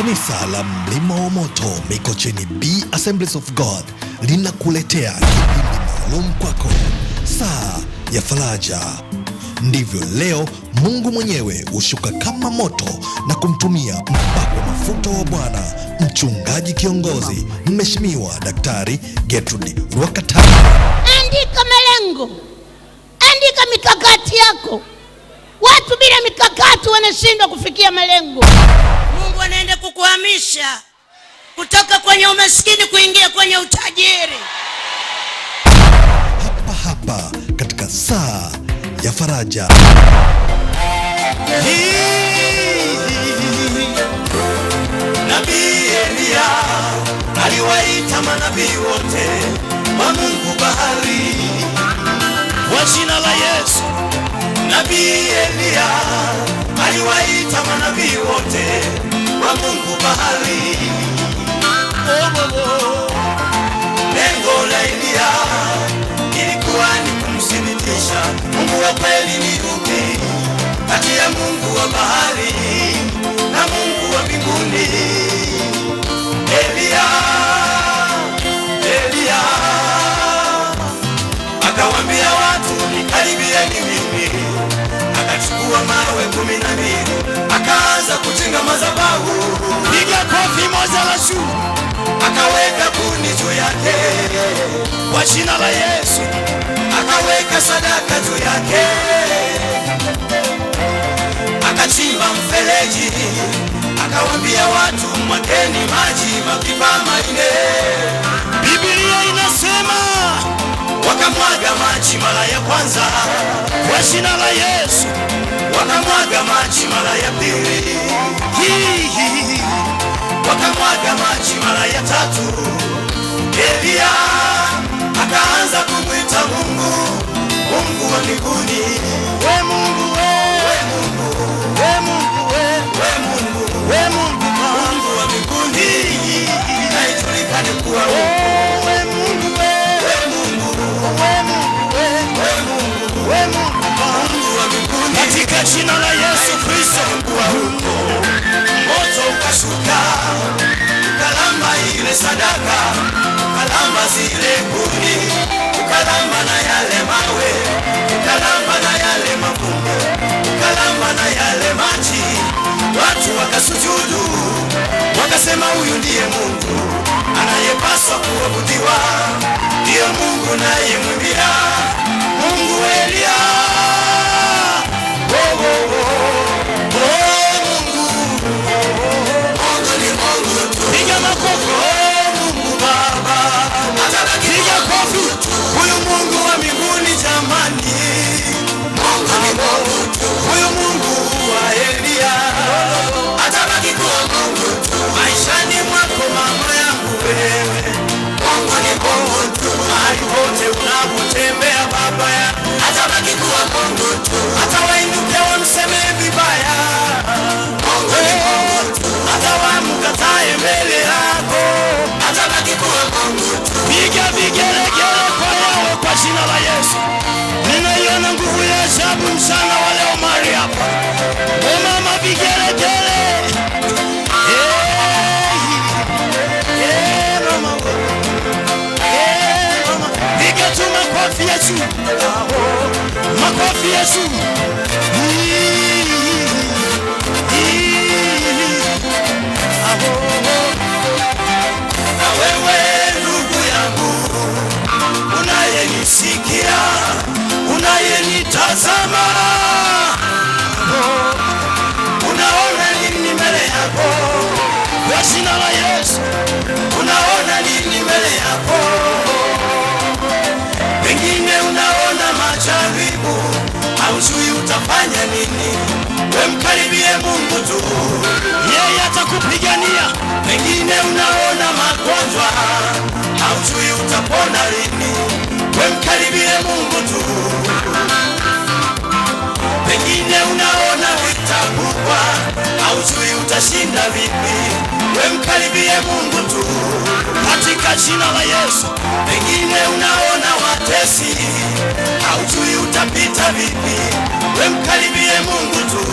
Kanisa la Mlima wa Moto Mikocheni B Assemblies of God linakuletea kipindi maalum kwako, saa ya faraja. Ndivyo leo Mungu mwenyewe hushuka kama moto na kumtumia mpakwa mafuta wa Bwana, mchungaji kiongozi Mheshimiwa Daktari Gertrude Rwakatara. Andika malengo, andika mikakati yako. Watu bila mikakati wanashindwa kufikia malengo. Mungu anaenda kukuhamisha kutoka kwenye umaskini kuingia kwenye utajiri. Hapa katika saa ya faraja. Nabii Elia aliwaita manabii wote wa Mungu bahari kwa jina la Yesu. Nabii Elia aliwaita manabii wote wa Mungu bahari. Lengo la Elia ilikuwa ni kumthibitisha Mungu wa kweli ni yupi kati ya Mungu wa bahari na Mungu wa mbinguni. Elia akawaambia watu, nikaribieni mimi. Akachukua mawe 12 akaanza kujenga madhabahu. Piga kofi moja la juu. Akaweka kuni juu yake kwa jina la Yesu. Akaweka sadaka juu yake. Akachimba mfereji. Akawaambia watu, mwageni maji mapipa 4. Biblia inasema wakamwaga maji mara ya kwanza kwa jina la Yesu. Wakamwaga maji mara ya pili. Wakamwaga maji mara ya 3. Elia akaanza kumwita Mungu, Mungu wa mbinguni. We Mungu, we Mungu, we Mungu, we Mungu, we Mungu, Mungu wa mbinguni. Naijulikane kuwa we Mungu, we Mungu, we Mungu, we Mungu, we Mungu, Mungu wa mbinguni. Katika jina la Yesu Kristo kuwa huko. Moto ukashuka ukalamba ile sadaka, ukalamba zile kuni, ukalamba na yale mawe, ukalamba na yale mavumbi, ukalamba na yale maji. Watu wakasujudu, wakasema huyu ndiye Mungu anayepaswa kuabudiwa, ndiyo Mungu naye mwimbia Mungu Elia. Huyu Mungu wa mbinguni jamani, huyu Mungu wa Elia atabaki kuwa Mungu tu maishani mwako, mama yangu wewe. Mungu ni Mungu tu mahali pote unapotembea, baba ya atabaki kuwa Mungu tu. Hata wainuke wamseme vibaya, Mungu ni Mungu tu. Hata wamkatae mbele yako, atabaki kuwa Mungu tu. Piga vigelegele kwa Yahweh kwa jina la Yesu. Ninaiona nguvu ya ajabu mchana wa leo mahali hapa. O mama, vigelegele. Mama. Mama. Piga tu makofi ya juu. Makofi ya juu. Na wewe ndugu yangu unayenisikia, unayenitazama, unaona nini mbele yako kwa jina la Yesu? Unaona nini mbele yako? Pengine unaona majaribu, haujui utafanya nini. We mkaribie Mungu tu, yeye atakupigania. Pengine unaona magonjwa, haujui utapona lini. We mkaribie Mungu tu. Pengine unaona vita kubwa, haujui utashinda vipi. We mkaribie Mungu tu katika jina la Yesu. Pengine unaona watesi, haujui utapita vipi. We mkaribie Mungu tu.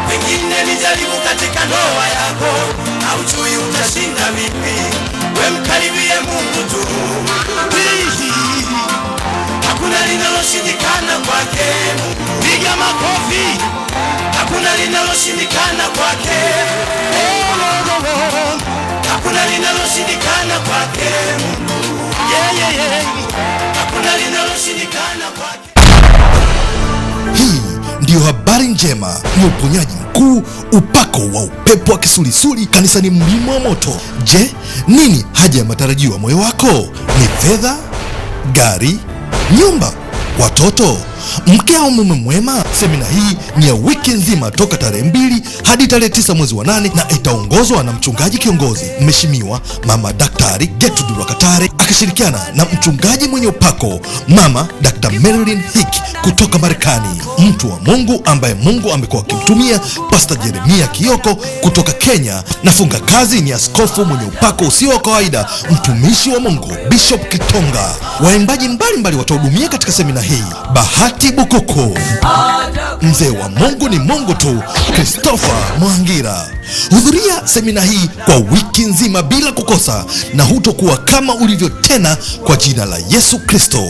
Pengine ni jaribu ndoa yako, haujui utashinda vipi. We mkaribie Mungu tu, hakuna linaloshindikana kwake. Piga makofi. Hakuna linaloshindikana kwake. Hakuna linaloshindikana kwake. Hakuna linaloshindikana kwake. Hii ndiyo habari njema, ni uponyaji mkuu, upako wa upepo wa kisulisuli kanisani Mlima wa Moto. Je, nini haja ya matarajio ya moyo wako? Ni fedha, gari, nyumba, watoto, mke au mume mwema? Semina hii ni ya wiki nzima toka tarehe 2 hadi tarehe 9 mwezi wa 8 na itaongozwa na mchungaji kiongozi Mheshimiwa Mama Daktari Gertrude Rwakatare akishirikiana na mchungaji mwenye upako Mama Dr. Marilyn Hick kutoka Marekani, mtu wa Mungu ambaye Mungu amekuwa akimtumia Pastor Jeremia Kioko kutoka Kenya, na funga kazi ni askofu mwenye upako usio wa kawaida, mtumishi wa Mungu Bishop Kitonga. Waimbaji mbalimbali watahudumia katika semina hii: Bahati Bukuku, mzee wa Mungu ni Mungu tu, Christopher Mwangira. Hudhuria semina hii kwa wiki nzima bila kukosa, na hutokuwa kama ulivyo tena, kwa jina la Yesu Kristo.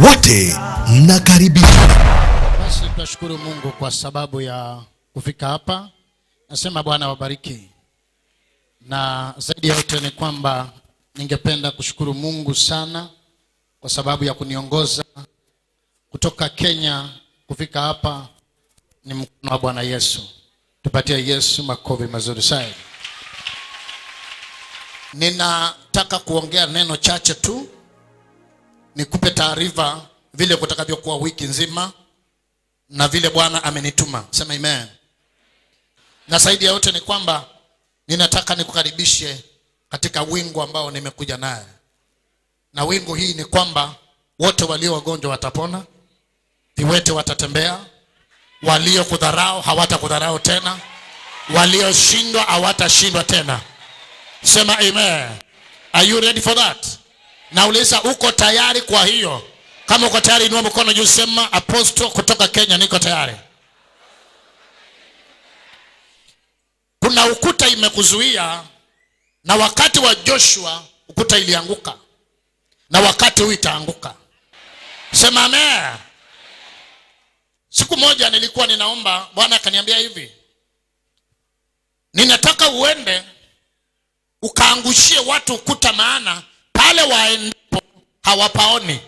Wote mnakaribishwa. Basi tunashukuru Mungu kwa sababu ya kufika hapa. Nasema Bwana wabariki, na zaidi ya yote ni kwamba ningependa kushukuru Mungu sana kwa sababu ya kuniongoza kutoka Kenya kufika hapa. Ni mkono wa Bwana Yesu. Tupatie Yesu makofi mazuri sana. Ninataka kuongea neno chache tu, nikupe taarifa vile kutakavyokuwa wiki nzima na vile Bwana amenituma. Sema amen. Na zaidi ya yote ni kwamba ninataka nikukaribishe katika wingu ambao nimekuja naye. Na wingu hii ni kwamba wote walio wagonjwa watapona, viwete watatembea, walio kudharau hawatakudharau tena, walioshindwa hawatashindwa tena. Sema amen. Are you ready for that? Nauliza, uko tayari? Kwa hiyo kama uko tayari, inua mkono juu, sema Apostle kutoka Kenya, niko tayari. Kuna ukuta imekuzuia, na wakati wa Joshua ukuta ilianguka, na wakati huu itaanguka. Sema amen. Siku moja nilikuwa ninaomba, Bwana akaniambia hivi, ninataka uende ukaangushie watu ukuta, maana pale waendapo hawapaoni,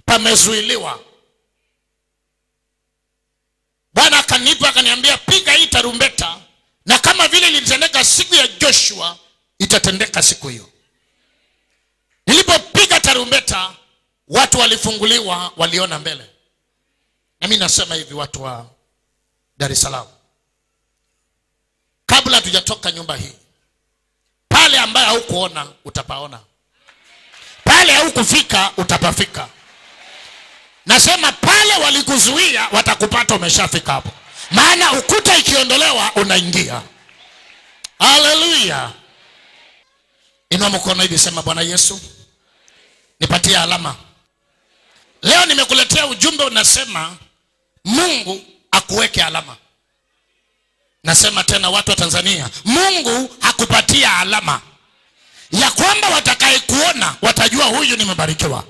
pamezuiliwa. Bwana akaniambia, piga hii tarumbeta, na kama vile ilitendeka siku ya Joshua itatendeka siku hiyo. Nilipopiga tarumbeta, watu walifunguliwa, waliona mbele. Na mimi nasema hivi, watu wa Dar es Salaam, kabla tujatoka nyumba hii, pale ambaye haukuona utapaona, pale haukufika utapafika. Nasema pale walikuzuia watakupata umeshafika hapo, maana ukuta ikiondolewa unaingia. Haleluya. Inua mkono hivi, sema Bwana Yesu, nipatie alama. Leo nimekuletea ujumbe unasema Mungu akuweke alama. Nasema tena, watu wa Tanzania, Mungu hakupatia alama ya kwamba watakaye kuona watajua huyu nimebarikiwa.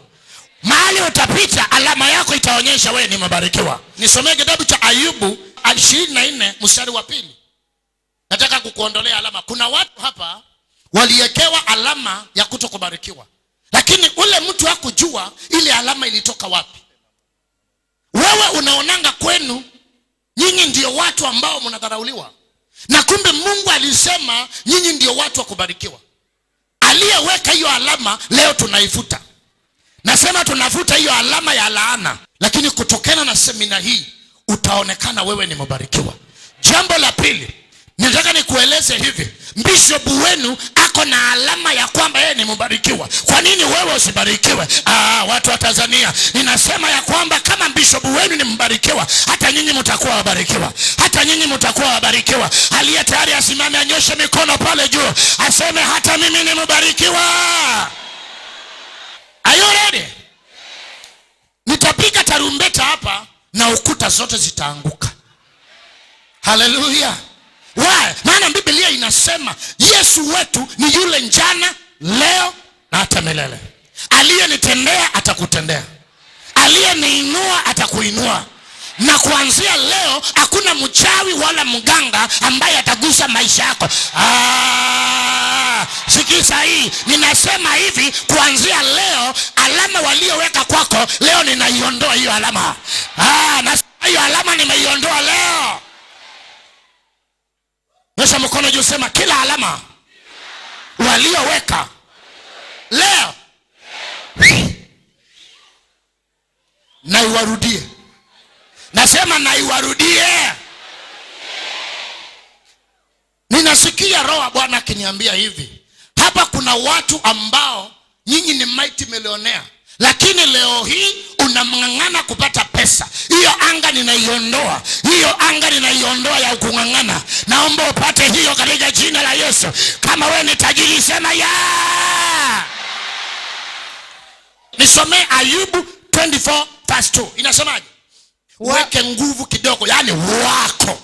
Mahali utapita alama yako itaonyesha wewe nimebarikiwa. Nisomee kitabu cha Ayubu 24 mstari wa 2. Nataka kukuondolea alama. Kuna watu hapa waliekewa alama ya kutokubarikiwa, lakini ule mtu hakujua ile alama ilitoka wapi. Wewe unaonanga kwenu nyinyi ndio watu ambao mnadharauliwa, na kumbe Mungu alisema nyinyi ndio watu wa kubarikiwa. Aliyeweka hiyo alama leo tunaifuta. Nasema tunafuta hiyo alama ya laana, lakini kutokana na semina hii utaonekana wewe ni mbarikiwa. Jambo la pili, nataka nikueleze hivi, bishop wenu ako na alama ya kwamba yeye ni mbarikiwa. Kwa nini wewe usibarikiwe? Watu wa Tanzania, ninasema ya kwamba kama bishop wenu ni mbarikiwa, hata nyinyi mtakuwa wabarikiwa. Hata nyinyi mtakuwa wabarikiwa. Aliye tayari asimame, anyoshe mikono pale juu, aseme hata mimi ni mbarikiwa. Are you ready? Nitapiga tarumbeta hapa na ukuta zote zitaanguka. Haleluya. Why? Maana Biblia inasema Yesu wetu ni yule jana, leo na hata milele. Aliyenitendea atakutendea, aliyeniinua atakuinua. Na kuanzia leo hakuna mchawi wala mganga ambaye atagusa maisha yako. Sikiza hii, ninasema hivi, kuanzia leo alama walioweka kwako leo ninaiondoa hiyo alama. Na hiyo alama nimeiondoa leo. Nyosha mkono juu, sema kila alama walioweka leo na iwarudie. Nasema na iwarudie. Ninasikia roho wa Bwana akiniambia hivi, hapa kuna watu ambao nyinyi ni mighty millionaire, lakini leo hii unamng'ang'ana kupata pesa. Hiyo anga ninaiondoa, hiyo anga ninaiondoa ya kung'ang'ana. Naomba upate hiyo katika jina la Yesu. Kama wewe ni tajiri sema ya. Nisomee Ayubu 24:2. Inasemaje? Weke nguvu kidogo, yani wako.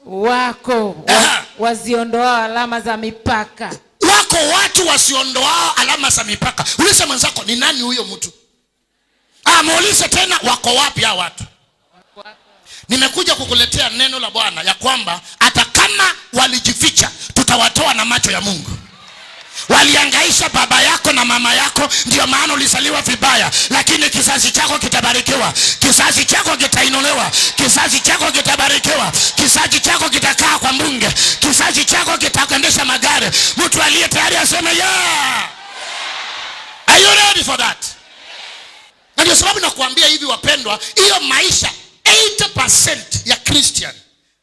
Wako waziondoa alama za mipaka. Wako watu wasiondoa alama za mipaka. Uliza mwenzako, ni nani huyo mtu? Muulize tena, wako wapi hao watu? Nimekuja kukuletea neno la Bwana ya kwamba hata kama walijificha, tutawatoa na macho ya Mungu. Waliangaisha baba yako na mama yako, ndio maana ulizaliwa vibaya, lakini kizazi chako kitabarikiwa, kizazi chako kitainuliwa, kizazi chako kitabarikiwa, kizazi chako kitakaa kwa mbunge, kizazi chako kitaendesha magari. Mtu aliye tayari aseme yeah. Are you ready for that? Na ndio sababu nakuambia hivi wapendwa, hiyo maisha 80% ya Christian,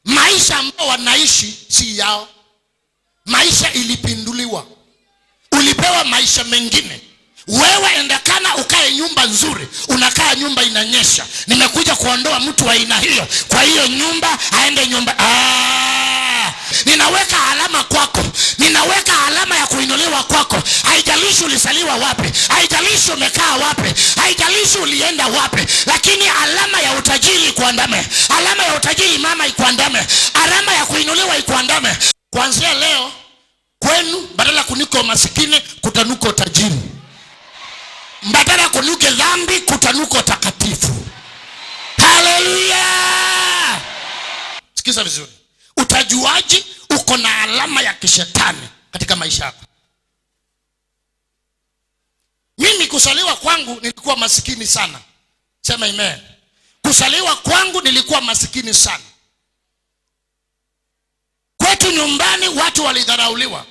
maisha ambao wanaishi si yao. Maisha ilipinduliwa. Ulipewa maisha mengine. Wewe endakana ukae nyumba nzuri, unakaa nyumba inanyesha. Nimekuja kuondoa mtu wa aina hiyo. Kwa hiyo nyumba aende nyumba. Ninaweka alama kwako. Ninaweka alama ya kuinuliwa kwako. Haijalishi ulizaliwa wapi, haijalishi umekaa wapi, haijalishi ulienda wapi, lakini alama ya utajiri ikuandame. Alama ya utajiri mama ikuandame. Alama ya kuinuliwa ikuandame. Kuanzia leo kwenu, badala kuniko masikini, kutanuko tajiri. Badala kunuke dhambi, kutanuko takatifu. Haleluya! Sikiza vizuri. Utajuaje uko na alama ya kishetani katika maisha yako? Mimi kusaliwa kwangu nilikuwa masikini sana. Sema amen. Kusaliwa kwangu nilikuwa masikini sana. Kwetu nyumbani watu walidharauliwa,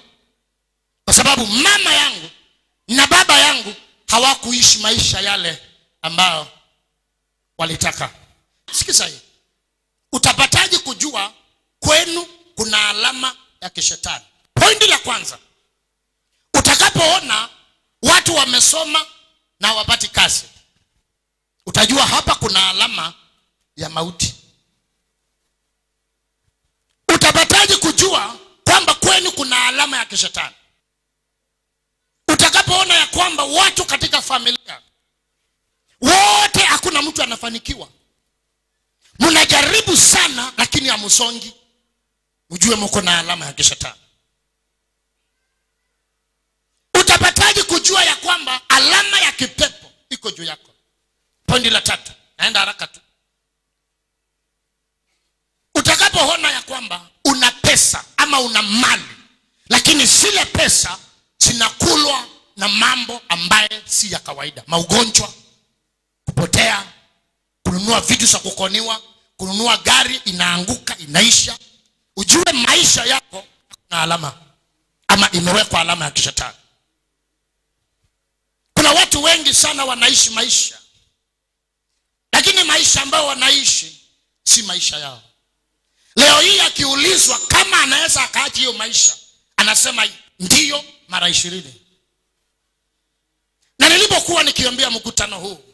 kwa sababu mama yangu na baba yangu hawakuishi maisha yale ambayo walitaka. Sikiza hii. Utapataje kujua kwenu kuna alama ya kishetani? Pointi la kwanza, utakapoona watu wamesoma na hawapati kazi, utajua hapa kuna alama ya mauti. Utapataje kujua kwamba kwenu kuna alama ya kishetani? Utakapoona ya kwamba watu katika familia wote hakuna mtu anafanikiwa, mnajaribu sana lakini hamusongi, ujue mko na alama ya kishetani. Utapataje kujua ya kwamba alama ya kipepo iko juu yako? Pointi la tatu, naenda haraka tu. Utakapoona ya kwamba una pesa ama una mali, lakini zile pesa zinakulwa na mambo ambaye si ya kawaida, maugonjwa, kupotea, kununua vitu za kukoniwa, kununua gari inaanguka inaisha, ujue maisha yako na alama ama imewekwa alama ya kishetani. Kuna watu wengi sana wanaishi maisha, lakini maisha ambayo wanaishi si maisha yao. Leo hii akiulizwa kama anaweza akaacha hiyo maisha, anasema ndiyo mara 20. Na nilipokuwa nikiombea mkutano huu,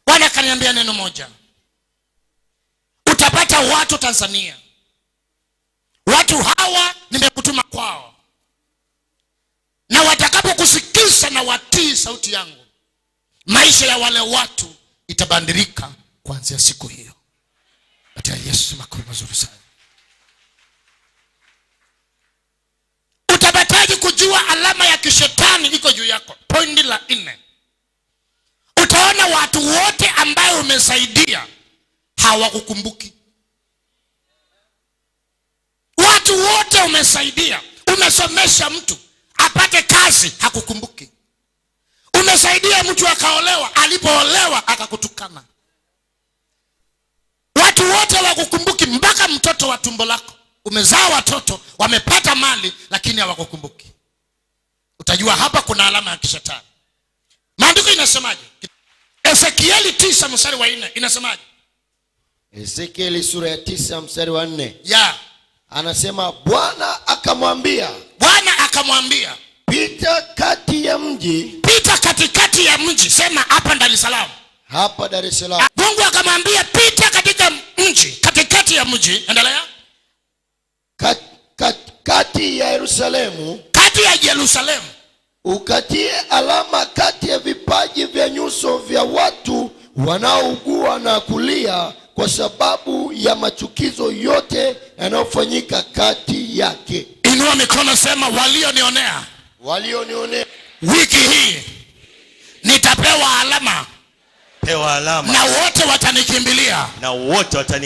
Bwana akaniambia neno moja. Utapata watu Tanzania, watu hawa nimekutuma kwao, na watakapokusikiza na watii sauti yangu, maisha ya wale watu itabadilika kuanzia siku hiyo. Baada ya Yesu, makofi mazuri sana. kujua alama ya kishetani iko juu yako. Pointi la 4, utaona watu wote ambao umesaidia hawakukumbuki. Watu wote umesaidia, umesomesha mtu apate kazi, hakukumbuki. Umesaidia mtu akaolewa, alipoolewa akakutukana. Watu wote hawakukumbuki, mpaka mtoto wa tumbo lako. Umezaa watoto wamepata mali, lakini hawakukumbuki. Utajua hapa kuna alama ya kishetani. Maandiko inasemaje? Ezekieli 9 mstari wa 4 inasemaje? Ezekieli sura ya 9 mstari wa 4. Ya. Anasema Bwana akamwambia, pita kati ya mji. Pita katikati ya mji. Sema hapa Dar es Salaam. Hapa Dar es Salaam. Mungu akamwambia pita katika mji, katikati ya mji. Endelea. Kati ya Yerusalemu. Kati ya Yerusalemu. Ukatie alama kati ya vipaji vya nyuso vya watu wanaougua na kulia kwa sababu ya machukizo yote yanayofanyika kati yake. Inua mikono, sema walionionea. Walionionea. Wiki hii nitapewa alama. Pewa alama. Na wote watanikimbilia.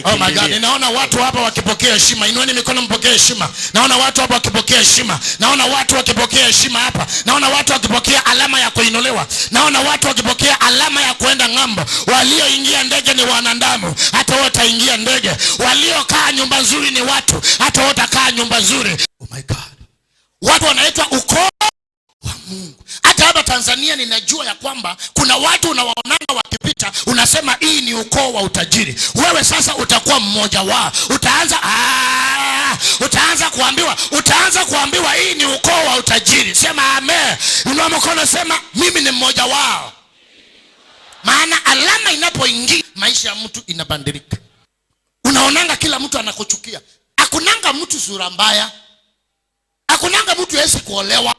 Oh my God, ninaona watu hapa wakipokea heshima. Inueni mikono mpokee heshima. Naona watu hapa wakipokea heshima. Naona watu wakipokea heshima hapa. Naona watu wakipokea alama ya kuinuliwa. Naona watu wakipokea alama ya kuenda ng'ambo. Walioingia ndege ni wanadamu, hata wataingia ndege. Waliokaa nyumba nzuri ni watu, hata watakaa nyumba nzuri. Oh my God. Watu wanaitwa ukoo wa Mungu. Hata hapa Tanzania ninajua ya kwamba kuna watu unawaonanga wakipita, unasema hii ni ukoo wa utajiri. Wewe sasa utakuwa mmoja wao. Utaanza kuambiwa hii ni ukoo wa utajiri. Sema amen. Inua mkono, sema mimi ni mmoja wao. Maana alama inapoingia, maisha ya mtu inabadilika. Unaonanga kila mtu anakuchukia. Hakunanga mtu sura mbaya. Hakunanga mtu hawezi kuolewa.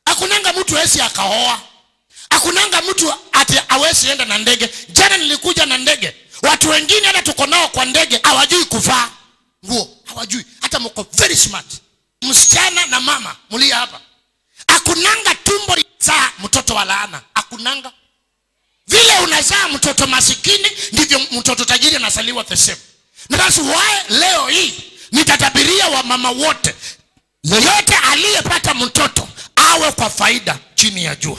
Hakunanga mtu hawezi akaoa. Hakunanga mtu ati hawezi enda na ndege. Jana nilikuja na ndege. Watu wengine hata tuko nao kwa ndege hawajui kuvaa nguo. Hawajui. Hata mko very smart. Msichana na mama mulia hapa. Hakunanga tumbo lizaa mtoto wa laana. Hakunanga. Vile unazaa mtoto masikini ndivyo mtoto tajiri anasaliwa the same. Na that's why leo hii nitatabiria wa mama wote, yeyote aliyepata mtoto awe kwa faida chini ya jua.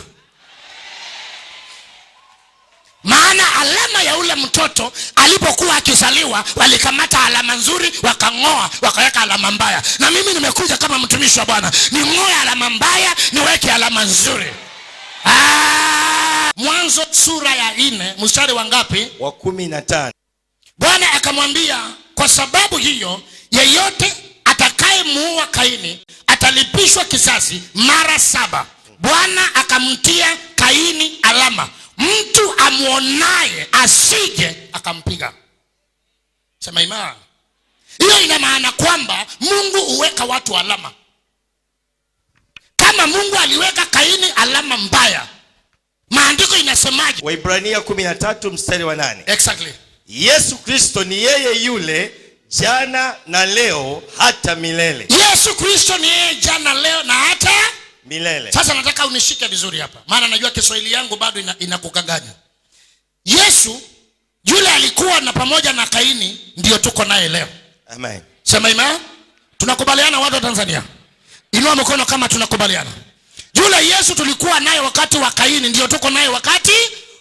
Maana alama ya ule mtoto alipokuwa akizaliwa, walikamata alama nzuri wakang'oa wakaweka alama mbaya. Na mimi nimekuja kama mtumishi wa Bwana, ning'oe alama mbaya niweke alama nzuri. Mwanzo sura ya 4 mstari wa ngapi? Wa 15. Bwana akamwambia, kwa sababu hiyo yeyote atakayemuua Kaini atalipishwa kisasi mara 7. Bwana akamtia Kaini alama, mtu amuonaye asije akampiga. Sema imani. Hiyo ina maana kwamba Mungu huweka watu alama. Kama Mungu aliweka Kaini alama mbaya, maandiko inasemaje? Waibrania 13 mstari wa 8. Exactly. Yesu Kristo ni yeye yule jana na leo hata milele. Yesu Kristo ni yeye jana, leo na hata milele. Sasa nataka unishike vizuri hapa, maana najua Kiswahili yangu bado inakukanganya. Yesu yule alikuwa na pamoja na Kaini ndio tuko naye leo. Amen. Sema amen. Tunakubaliana watu wa Tanzania? Inua mkono kama tunakubaliana. Yule Yesu tulikuwa naye wakati wa Kaini ndio tuko naye wakati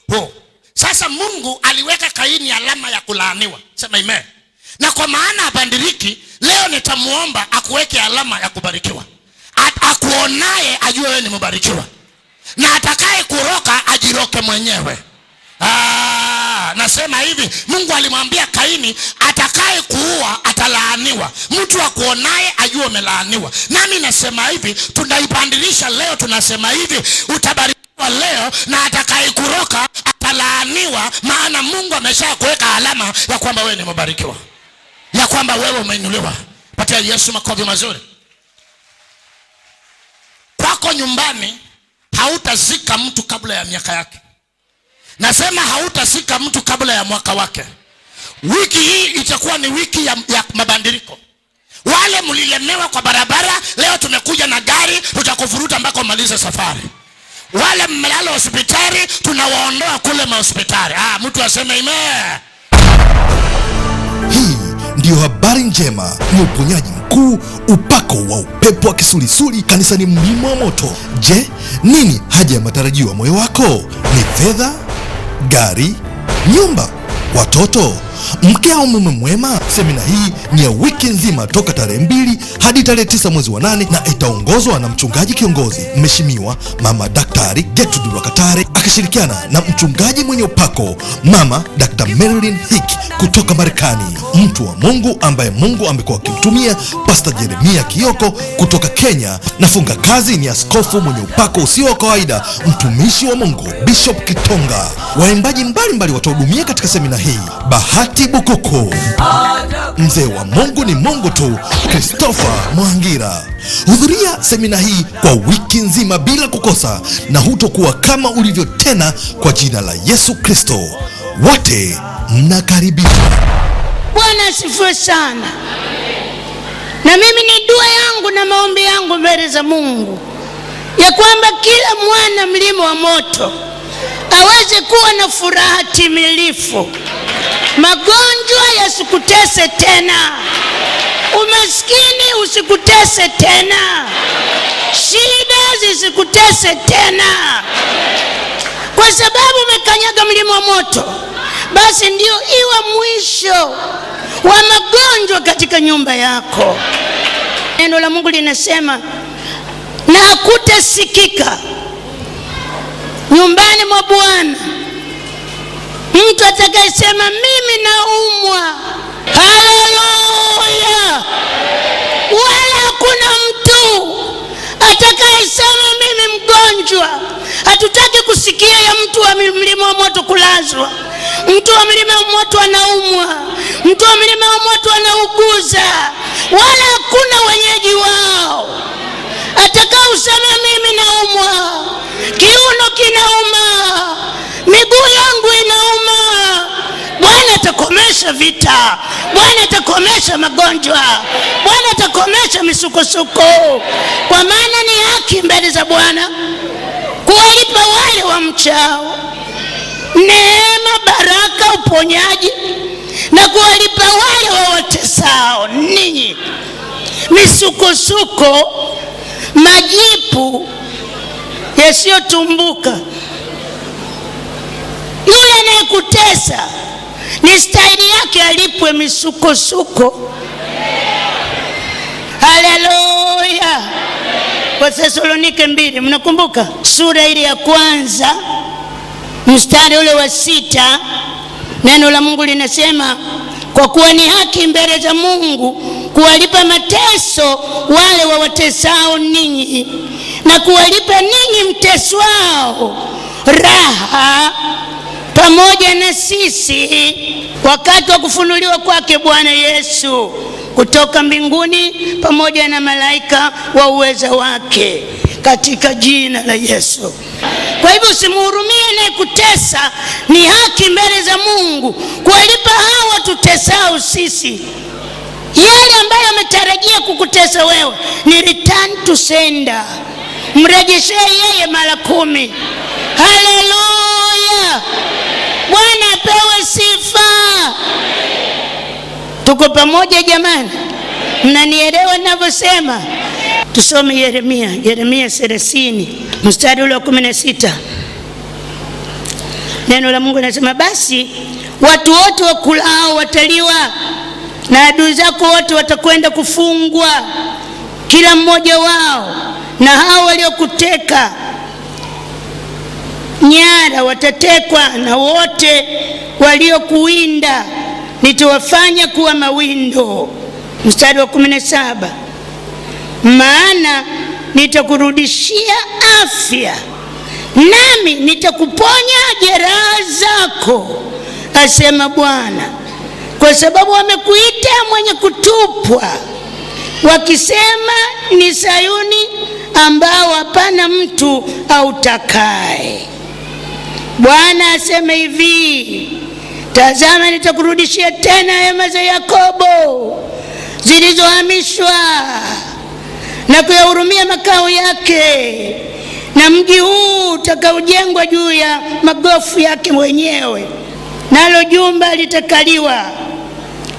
huo. Sasa Mungu aliweka Kaini alama ya kulaaniwa. Sema amen. Na kwa maana abadiliki, leo nitamuomba akuweke alama ya kubarikiwa. Akuonaye ajue wewe ni mbarikiwa. Na atakaye kuroka ajiroke mwenyewe. Nasema hivi, Mungu alimwambia Kaini atakaye kuua atalaaniwa. Mtu akuonaye ajue umelaaniwa. Nami nasema hivi, tunaibandilisha leo, tunasema hivi, utabarikiwa leo na atakaye kuroka atalaaniwa, maana Mungu amesha kuweka alama ya kwamba wewe ni mbarikiwa. Ya kwamba wewe umeinuliwa. Patia Yesu makofi mazuri. Kwako nyumbani hautazika mtu kabla ya miaka yake. Nasema hautazika mtu kabla ya mwaka wake. Wiki hii itakuwa ni wiki ya mabadiliko. Wale mlilemewa kwa barabara, leo tumekuja na gari, tutakufuruta mpaka umalize safari. Wale mmelala hospitali, tunawaondoa kule mahospitali. Mtu aseme amen. Hii ndiyo habari njema, ni uponyaji mkuu, upako wa upepo wa kisulisuli kanisani Mlima wa Moto. Je, nini haja ya matarajio ya moyo wako? Ni fedha, gari, nyumba, watoto, mke au mume mwema? Semina hii ni ya wiki nzima toka tarehe 2 hadi tarehe 9 mwezi wa 8 na itaongozwa na mchungaji kiongozi Mheshimiwa Mama Daktari Gertrude Rwakatare akishirikiana na mchungaji mwenye upako Mama Dr. Marilyn Hick kutoka Marekani, mtu wa Mungu ambaye Mungu amekuwa akimtumia Pastor Jeremia Kioko kutoka Kenya, na funga kazi ni askofu mwenye upako usio wa kawaida, mtumishi wa Mungu Bishop Kitonga. Waimbaji mbalimbali watahudumia katika semina hii: Bahati Bukuku, mzee wa Mungu ni Mungu tu, Christopher Mwangira. Hudhuria semina hii kwa wiki nzima bila kukosa, na hutokuwa kama ulivyo tena, kwa jina la Yesu Kristo. Wote mnakaribishwa. Bwana asifiwe sana. Na mimi ni dua yangu na maombi yangu mbele za Mungu ya kwamba kila mwana Mlima wa Moto aweze kuwa na furaha timilifu. Magonjwa yasikutese tena, umaskini usikutese tena, shida zisikutese tena, kwa sababu umekanyaga Mlima wa Moto. Basi ndio iwe mwisho wa magonjwa katika nyumba yako. Neno la Mungu linasema, na hakutasikika nyumbani mwa Bwana mtu atakayesema mimi naumwa. Haleluya! Wala hakuna mtu atakayesema mimi mgonjwa. Hatutaki kusikia ya mtu wa Mlima wa Moto kulazwa. Mtu wa Mlima wa Moto anaumwa, mtu wa Mlima wa Moto anauguza, wala hakuna wenyeji wao atakao usema mimi naumwa, kiuno kinauma, miguu yangu inauma. Bwana atakomesha vita, Bwana atakomesha magonjwa, Bwana atakomesha misukosuko, kwa maana ni haki mbele za Bwana kuwalipa wale wamchao neema, baraka, uponyaji, na kuwalipa wale wawatesao ninyi misukosuko, majipu yasiyotumbuka. Yule anayekutesa ni staili yake alipwe misukosuko. Haleluya! Wathesalonike 2, mnakumbuka sura ile ya 1 mstari ule wa 6, neno la Mungu linasema, kwa kuwa ni haki mbele za Mungu kuwalipa mateso wale wawatesao ninyi, na kuwalipa ninyi mteswao raha pamoja na sisi wakati wa kufunuliwa kwake Bwana Yesu kutoka mbinguni pamoja na malaika wa uweza wake, katika jina la Yesu. Kwa hivyo usimhurumie anayekutesa. Ni haki mbele za Mungu kuwalipa hawa tutesao sisi. Yale ambayo ametarajia kukutesa wewe ni return to sender, mrejeshee yeye mara 10. Haleluya! Bwana apewe sifa. Tuko pamoja jamani? Mnanielewa ninavyosema? Tusome Yeremia 30 mstari ule wa 16. Neno la Mungu linasema, basi watu wote wakulao wataliwa, na adui zako wote watakwenda kufungwa, kila mmoja wao, na hao waliokuteka nyara watatekwa, na wote waliokuwinda nitawafanya kuwa mawindo. Mstari wa 17, maana nitakurudishia afya, nami nitakuponya jeraha zako, asema Bwana, kwa sababu wamekuita mwenye kutupwa, wakisema ni Sayuni ambao hapana mtu autakaye. Bwana asema hivi, tazama nitakurudishia tena hema za Yakobo, zilizohamishwa na kuyahurumia makao yake, na mji huu utakaojengwa juu ya magofu yake mwenyewe, nalo jumba litakaliwa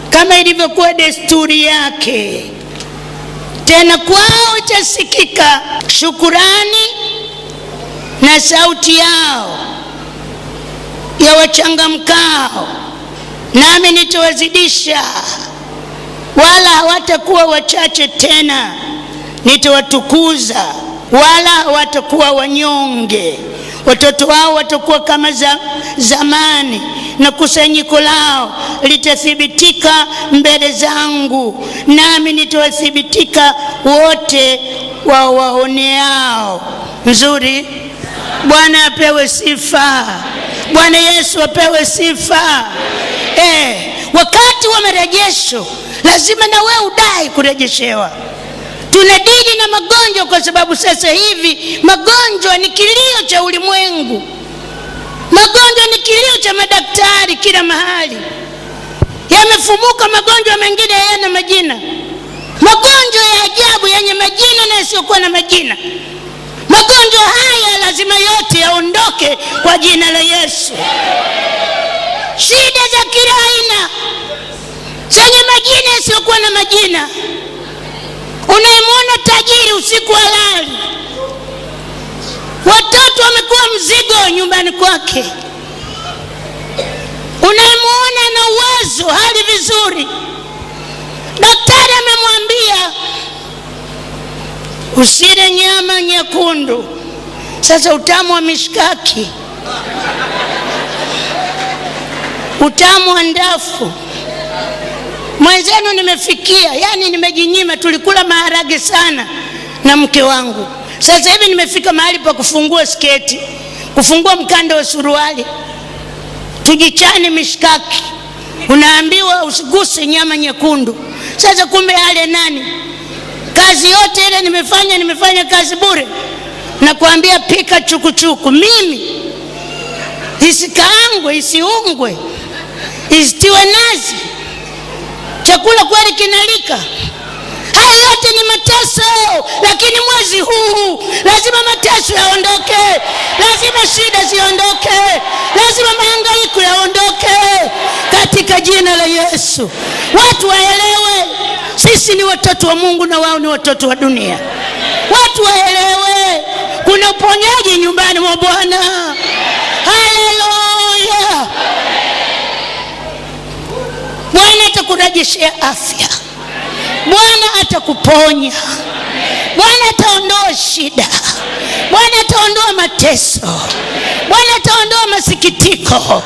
kama ilivyokuwa desturi yake. Tena kwao itasikika shukurani na sauti yao ya wachangamkao, nami nitawazidisha, wala hawatakuwa wachache tena. Nitawatukuza, wala hawatakuwa wanyonge. Watoto wao watakuwa kama zamani, na kusanyiko lao litathibitika mbele zangu, nami nitawathibitika wote wawaoneao. Nzuri. Bwana apewe sifa. Bwana Yesu apewe sifa. Wakati wa marejesho lazima na wewe udai kurejeshewa. Tunadili na magonjwa kwa sababu sasa hivi magonjwa ni kilio cha ulimwengu. Magonjwa ni kilio cha madaktari kila mahali. Yamefumuka magonjwa mengine hayana majina. Magonjwa ya ajabu yenye majina na yasiyokuwa na majina. Magonjwa haya lazima yote yaondoke kwa jina la Yesu. Shida za kila aina zenye majina yasiyokuwa na majina. Unayemwona tajiri usiku halali, watoto wamekuwa mzigo nyumbani kwake. Unayemwona ana uwezo, hali vizuri, daktari amemwambia usile nyama nyekundu. Sasa utamu wa mishkaki, utamu wa ndafu. Mwenzenu nimefikia, yani nimejinyima. Tulikula maharage sana na mke wangu. Sasa hivi nimefika mahali pa kufungua sketi, kufungua mkanda wa suruali, tujichane mishkaki. Unaambiwa usiguse nyama nyekundu. Sasa kumbe yale nani? Kazi yote ile nimefanya kazi bure. Nakwambia pika chukuchuku mimi, isikaangwe, isiungwe, isitiwe nazi, chakula kweli kinalika. Haya yote ni mateso, lakini mwezi huu lazima mateso yaondoke, lazima shida ziondoke, lazima mahangaiko yaondoke katika jina la Yesu. Watu waelewe sisi ni watoto wa Mungu na wao ni watoto wa dunia. Watu waelewe kuna uponyaji nyumbani mwa Bwana. Haleluya! Bwana atakurejeshea afya. Bwana atakuponya. Bwana ataondoa shida. Bwana ataondoa mateso. Bwana ataondoa masikitiko.